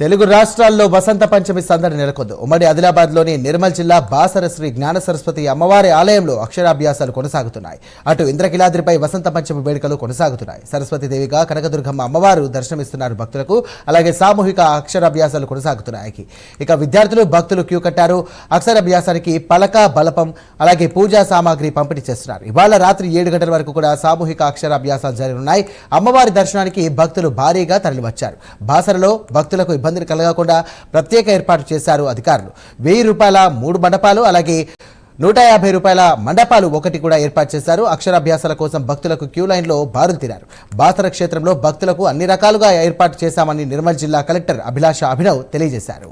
తెలుగు రాష్ట్రాల్లో వసంత పంచమి సందడి నెలకొంది. ఉమ్మడి ఆదిలాబాద్లోని నిర్మల్ జిల్లా బాసర శ్రీ జ్ఞాన సరస్వతి అమ్మవారి ఆలయంలో అక్షరాభ్యాసాలు కొనసాగుతున్నాయి. అటు ఇంద్రకిలాద్రిపై వసంత పంచమి వేడుకలు కొనసాగుతున్నాయి. సరస్వతీదేవిగా కనకదుర్గమ్మ అమ్మవారు దర్శనమిస్తున్నారు భక్తులకు. అలాగే సామూహిక అక్షరాభ్యాసాలు కొనసాగుతున్నాయి. ఇక విద్యార్థులు భక్తులు క్యూ కట్టారు. అక్షరాభ్యాసానికి పలక బలపం అలాగే పూజా సామాగ్రి పంపిణీ చేస్తున్నారు. ఇవాళ రాత్రి 7 గంటల వరకు కూడా సామూహిక అక్షరాభ్యాసాలు జరగనున్నాయి. అమ్మవారి దర్శనానికి భక్తులు భారీగా తరలివచ్చారు. బాసరలో భక్తులకు ఇబ్బందులు కలగకుండా ప్రత్యేక ఏర్పాటు చేశారు అధికారులు. 1000 రూపాయల 3 మండపాలు అలాగే 150 రూపాయల మండపాలు ఒకటి కూడా ఏర్పాటు చేశారు. అక్షరాభ్యాసాల కోసం భక్తులకు క్యూ లైన్లో బారులు తీరారు. బాసర క్షేత్రంలో భక్తులకు అన్ని రకాలుగా ఏర్పాటు చేశామని నిర్మల్ జిల్లా కలెక్టర్ అభిలాష అభినవ్ తెలియజేశారు.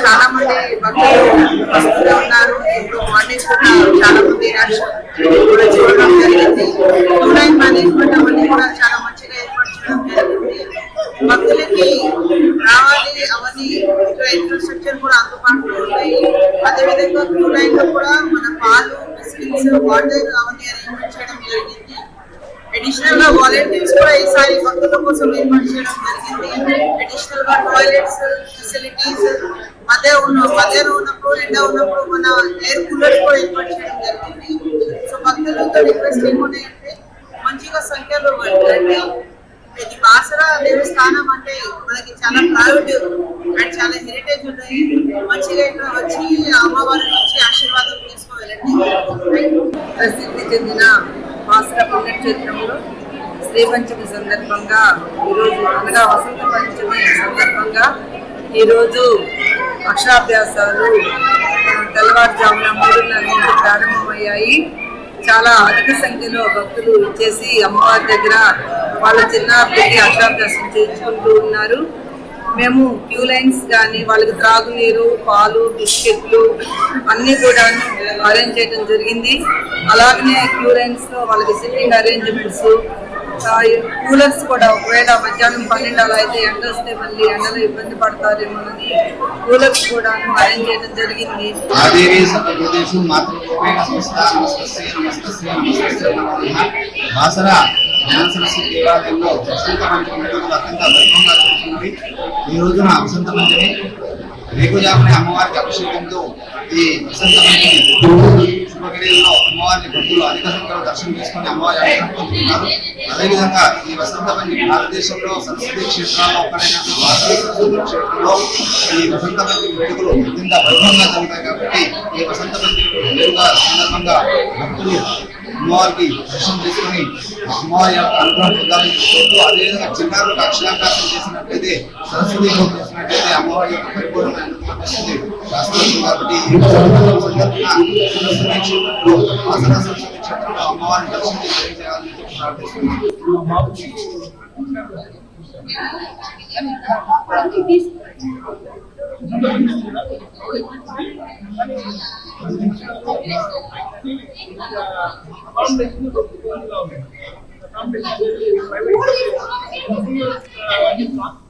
చాలా మంది భక్తులు వస్తూనే ఉన్నారు. ఇప్పుడు మార్నింగ్ కూడా చాలా మంది రష్ కూడా చూడడం జరిగింది. క్యూ లైన్ మేనేజ్మెంట్ అవన్నీ కూడా చాలా మంచిగా ఏర్పాటు చేయడం జరిగింది. భక్తులకి రావాలి అవన్నీ ఇన్ఫ్రాస్ట్రక్చర్ కూడా అందుబాటులో ఉన్నాయి. అదేవిధంగా క్యూ లైన్ లో కూడా మన పాలు, బిస్కెట్స్, వాటర్ అవన్నీ అరేంజ్మెంట్ చేయడం జరిగింది. అడిషనల్ గా వాలంటీర్స్ కూడా ఈసారి భక్తుల కోసం ఏర్పాటు చేయడం జరిగింది. అడిషనల్ గా టాయిలెట్స్ ఫెసిలిటీస్ మధ్యాహ్నం ఉన్నప్పుడు ఎండ ఉన్నప్పుడు మన ఎయిర్ కూలర్స్ కూడా ఏర్పాటు చేయడం జరిగింది. సో భక్తులతో రిక్వెస్ట్ ఏమున్నాయంటే మంచిగా సంఖ్యలో వెళ్ళండి. ఇది బాసర దేవస్థానం అంటే మనకి చాలా ప్రైవేట్ అండ్ చాలా హెరిటేజ్ ఉన్నాయి. మంచిగా ఇక్కడ వచ్చి అమ్మవారి నుంచి ఆశీర్వాదం తీసుకోవాలండి. ప్రసిద్ధి చెందిన బాసర పుణ్యక్షేత్రంలో శ్రీ పంచమి సందర్భంగా ఈరోజు అనగా వసంత పంచమి సందర్భంగా ఈరోజు అక్షరాభ్యాసాలు తెల్లవారుజామున 3:30 నుంచి ప్రారంభమయ్యాయి. చాలా అధిక సంఖ్యలో భక్తులు వచ్చేసి అమ్మవారి దగ్గర వాళ్ళ చిన్నారులకి అక్షరాభ్యాసం చేయించుకుంటూ ఉన్నారు. మేము క్యూ లైన్స్ కానీ వాళ్ళకి త్రాగునీరు, పాలు, బిస్కెట్లు అన్నీ కూడా అరేంజ్ చేయడం జరిగింది. అలాగనే క్యూ లైన్స్ లో వాళ్ళకి సిట్టింగ్ అరేంజ్మెంట్స్, కూలర్స్ కూడా ఒకవేళ మధ్యాహ్నం 12 అలా అయితే ఎండ వస్తే మళ్ళీ ఎండలో ఇబ్బంది పడతారేమోనని కూలర్స్ కూడా అరేంజ్ చేయడం జరిగింది. దేవాలయంలో వసంత పంచమి అత్యంత వైభవంగా జరుగుతుంది. ఈ రోజున వసంత పంచమి రేగుజామునే అమ్మవారికి అభిషేకంతో ఈ వసంత పంచమి శుభగడియల్లో అమ్మవారిని భక్తులు అధిక సంఖ్యలో దర్శనం చేసుకుని అమ్మవారి అనుకుంటున్నారు. అదేవిధంగా ఈ వసంత పంచమి భారతదేశంలో సరస్వతి క్షేత్రాల్లో ఒకటైనటువంటి బాసర సరస్వతి క్షేత్రంలో ఈ వసంత పంచమి వేడుకలు అత్యంత వైభవంగా జరుగుతాయి. కాబట్టి ఈ వసంత పంచమి వేడుక సందర్భంగా భక్తులు అమ్మవారికి దర్శనం చేసుకుని అమ్మవారి యొక్క అనుగ్రహం పొందాలని కోరుతూ, అదేవిధంగా చిన్నారులకు అక్షరాభ్యాసం చేసినట్లయితే సరస్వతి చేసినట్లయితే అమ్మవారి యొక్క పరిపూర్ణమైన అనుగ్రహం వస్తుంది శాస్త్రం. కాబట్టి ఈ సరస్వతి క్షేత్రంలో బాసర సరస్వతి క్షేత్రంలో అమ్మవారిని దర్శనం చేయాలని ప్రార్థిస్తున్నాను. Private